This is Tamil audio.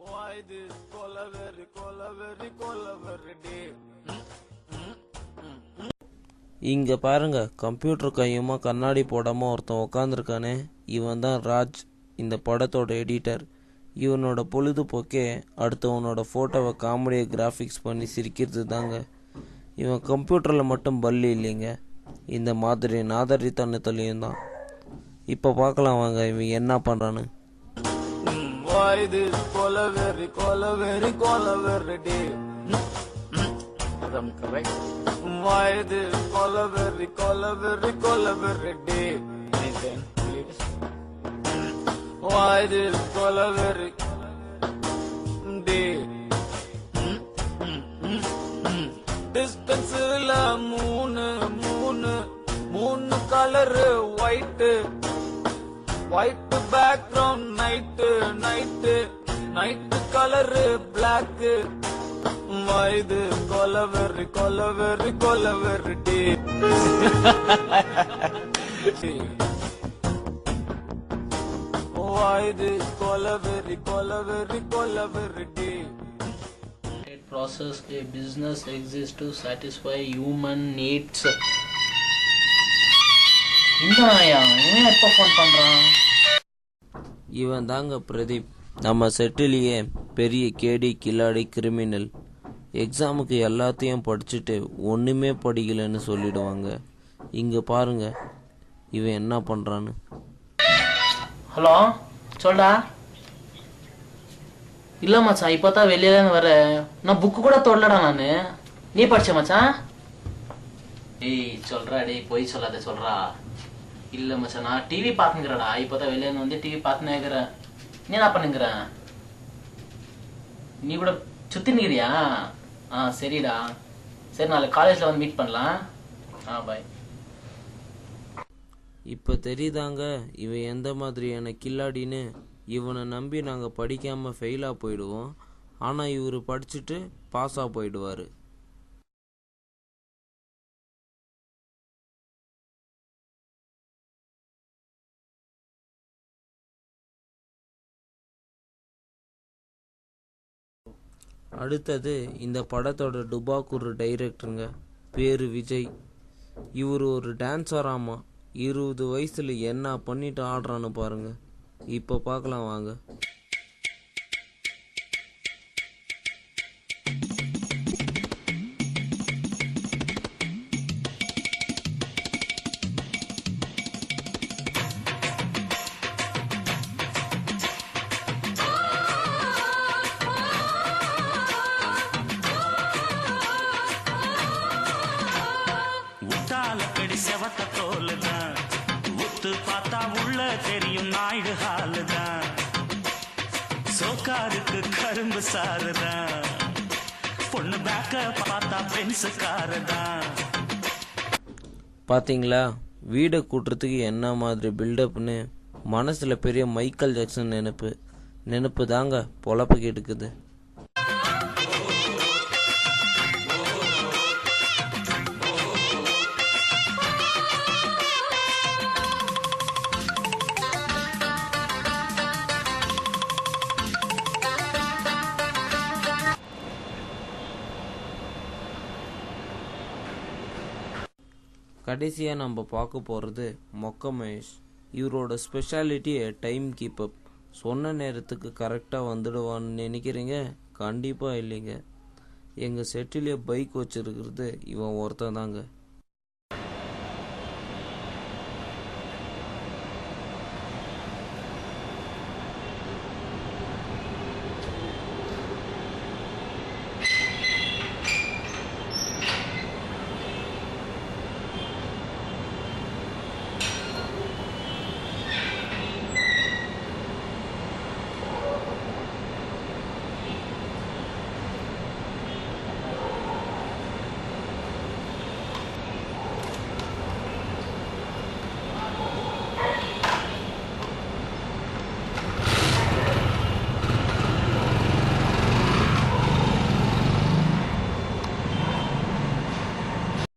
Why this கொலவெறி டே. இங்க பாருங்க, கம்ப்யூட்டர் கையுமா கண்ணாடி போடாம ஒருத்தன் உக்காந்துருக்கானே, இவன் தான் ராஜ், இந்த படத்தோட எடிட்டர். இவனோட பொழுதுபோக்கே அடுத்தவனோட ஃபோட்டோவை காமெடியை கிராஃபிக்ஸ் பண்ணி சிரிக்கிறது தாங்க. இவன் கம்ப்யூட்டரில் மட்டும் பல்லி இல்லைங்க, இந்த மாதிரி நாதரித்தனத்துலேயும் தான். இப்போ பார்க்கலாம் வாங்க இவன் என்ன பண்ணுறான்னு. Why this கொலவெறி day. I'm correct. Why this கொலவெறி day. Nathan, please. Why this கொலவெறி டே. டிஸ்டன்ஸ்ல மூணு colour white background night colour black. வயது கொலவெறி டே. வயது கொலவெறி டே. Process a business exists to satisfy human needs. எப்போ ஃபோன் பண்றான்? இவன் தாங்க பிரதீப், நம்ம செட்டிலேயே பெரிய கேடி கில்லாடி கிரிமினல். எக்ஸாமுக்கு எல்லாத்தையும் படிச்சுட்டு ஒன்றுமே படிக்கலைன்னு சொல்லிடுவாங்க. இங்கே பாருங்க இவன் என்ன பண்ணுறான்னு. ஹலோ, சொல்டா. இல்லை மச்சான், இப்போ தான் வெளியில வர. நான் புக்கு கூட தொடலடா நான். நீ படிச்ச மச்சான்? ஏய் சொல்றா, டேய் போய் சொல்லாத, சொல்றா. இல்லை மச்சான், நான் டிவி பார்த்துங்கிறடா. இப்போ தான் வெளியே வந்து டிவி பார்த்துன்னு இருக்கிறேன். நீ என்ன பண்ணுங்கிற? நீ கூட சுத்தினுக்கிறியா? சரிடா. சரி, நாளைக்கு காலேஜில் வந்து மீட் பண்ணலாம். பாய். இப்போ தெரியுதாங்க இவன் எந்த மாதிரியான கில்லாடின்னு. இவனை நம்பி நாங்கள் படிக்காமல் ஃபெயிலாக போயிடுவோம், ஆனால் இவர் படிச்சுட்டு பாஸாக போயிடுவார். அடுத்தது இந்த படத்தோட டுபாக்கூர் டைரக்டருங்க, பேரு விஜய். இவர் ஒரு டான்ஸராமா. 20 வயசுல என்ன பண்ணிட்டு ஆடுறான்னு பாருங்க. இப்போ பார்க்கலாம் வாங்க. செவத்த தோலுதான் உத்து பார்த்தா உள்ள தெரியும் நாயுடு ஹாலுதான். சோக்காருக்கு கரும்பு சாருதான், பொண்ணு பேக்க பார்த்தா பென்சு காருதான். பார்த்தீங்களா வீடை கூட்டுறதுக்கு என்ன மாதிரி பில்டப்னு. மனசில் பெரிய மைக்கேல் ஜாக்சன் நினைப்பு தாங்க பொழப்புக்கு எடுக்குது. கடைசியாக நம்ம பார்க்க போகிறது மொக்க மகேஷ். இவரோட ஸ்பெஷாலிட்டி டைம் கீப்பப். சொன்ன நேரத்துக்கு கரெக்டாக வந்துடுவான்னு நினைக்கிறீங்க? கண்டிப்பாக இல்லைங்க. எங்கள் செட்டிலே பைக் வச்சுருக்கிறது இவன் ஒருத்தன் தாங்க.